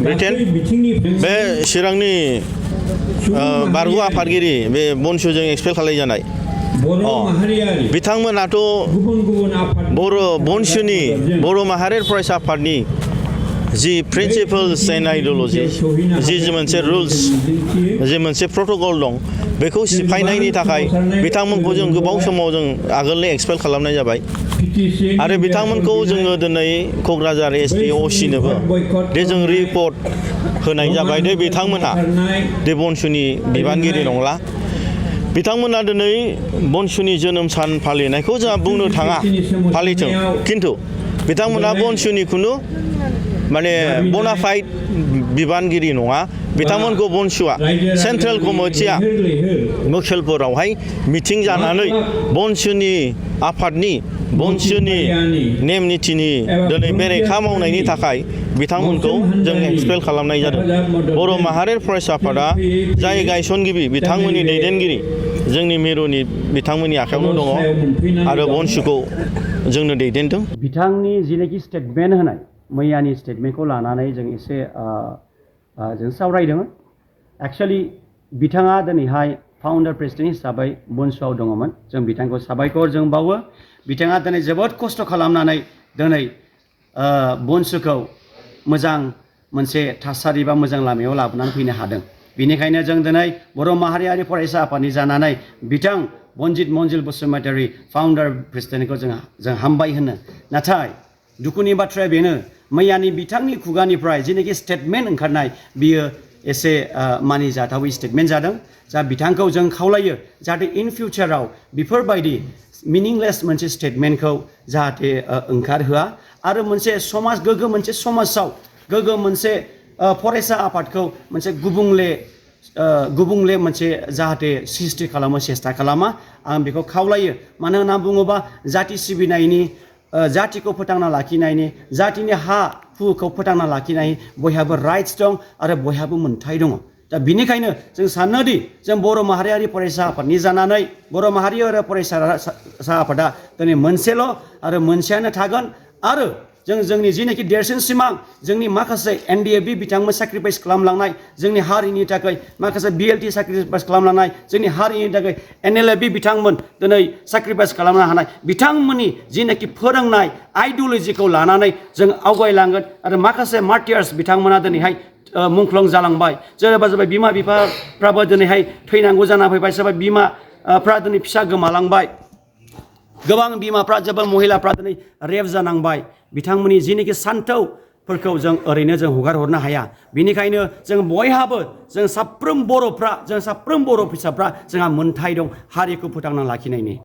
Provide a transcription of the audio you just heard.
Britain बे चिरांनि बारगु आफादगिरि बे बनसुजों एक्सपेल खालामजानाय बिथांमोनाथ' बनसुनि बर' माहारि फरायसा आफादनि जि प्रिन्सिपल्स एन्ड आइडियोल'जि जि मोनसे रुल्स जि मोनसे प्रट'कल दं बेखौ सिफायनायनि थाखाय बिथांमोनखौ जों गोबाव समाव जों आगोलनो एक्सपेल खालामनाय जाबाय आरो बिथांमोनखौ जोङो दिनै क'क्राझार एसपि असिनोबो दे जों रिपर्ट होनाय जाबाय दे बिथांमोनहा दे बनसुनि बिबानगिरि नंला बिथांमोना दिनै बनसुनि जोनोम सान फालिनायखौ जोंहा बुंनो थाङा फालिथों खिन्थु बिथांमोना बनसुनि खुनु माने बनाफाइड बिबानगिरि नङा बिथांमोनखौ बनसुआ सेन्ट्रेल कमिटिया मोखेलपुरावहाय मिटिं जानानै बनसुनि आफादनि बनसुनि नेम निथिनि दिनै बेरेखा मावनायनि थाखाय बिथांमोनखौ जों एक्सपेल खालामनाय जादों बर' माहारि फरायसा आफादा जाय गायसनगिरि बिथांमोननि दैदेनगिरि जोंनि मिरुनि बिथांमोननि आखायावनो दङ आरो बनसुखौ जोंनो दैदेनदों बिथांनि जिनेखि स्टेटमेन्ट होनाय मैयानि स्टेटमेन्टखौ लानानै जों एसे जों सावरायदोंमोन एक्चुअली बिथाङा दिनैहाय फाउन्डार प्रेसिडेन्ट हिसाबै बनसुआव दङमोन जों बिथांखौ साबायखर जों बावो बिथाङा दिनै जोबोद खस्थ' खालामनानै दिनै बनसुखौ मोजां मोनसे थासारि बा मोजां लामायाव लाबोनानै फैनो हादों बेनिखायनो जों दिनै बर' माहारियारि फरायसा आफादनि जानानै बिथां बनजित मन्जिल बसुमतारी फाउन्डार प्रेसिडेन्टखौ जों हामबाय होनो नाथाय दुखुनि बाथ्राया बेनो मैयानि बिथांनि खुगानिफ्राय जेनाखि स्टेटमेन्ट ओंखारनाय बियो एसे मानिजाथावै स्टेटमेन्ट जादों जा बिथांखौ जों खावलायो जाहाथे इन फिउचाराव बेफोरबायदि मिनिंलेस मोनसे स्टेटमेन्टखौ जाहाथे ओंखारहोआ आरो मोनसे समाज गोग्गो मोनसे समाजाव गोग्गो मोनसे फरायसा आफादखौ मोनसे गुबुंले मोनसे जाहाथे सृष्टि खालामो सेस्था खालामा आं बेखौ खावलायो मानो होनना बुङोबा जाथि सिबिनायनि जातिखौ फोथांना लाखिनायनि जातिनि हा हुखौ फोथांना लाखिनायनि बयहाबो राइट्स दं आरो बयहाबो मोन्थाय दङ दा बिनिखायनो जों सानोदि जों बर' माहारियारि फरायसा आफादनि जानानै बर' माहारियारि फरायसा आफादा दिनै मोनसेल' आरो मोनसेयानो थागोन आरो जोंनि जिनाखि देरसिन सिमां जोंनि माखासे NDFB बिथांमोन सेक्रिफाइस खालामलांनाय जोंनि हारिनि थाखाय माखासे BLT सेक्रिफाइस खालामलांनाय जोंनि हारिनि थाखाय NLFB बिथांमोन दिनै सेक्रिफाइस खालामनो हानाय बिथांमोननि जिनाखि फोरोंनाय आइडियोलजिखौ लानानै जों आवगायलांगोन आरो माखासे मार्टियार्स बिथांमोना दिनैहाय मुंख्लं जालांबाय सोरबा जाबाय बिमा बिफाफ्राबो दिनैहाय थैनांगौ जाना फैबाय सोरबा बिमाफ्रा दिनै फिसा गोमालांबाय गोबां बिमाफ्रा जोबोर महिलाफ्रा दिनै रेप जानांबाय बिथांमोननि जिनोखि सान्थौफोरखौ जों ओरैनो जों हगार हरनो हाया बिनिखायनो जों बयहाबो जों साफ्रोम बर' फिसाफ्रा जोंहा मोन्थाय दं हारिखौ फोथांना लाखिनायनि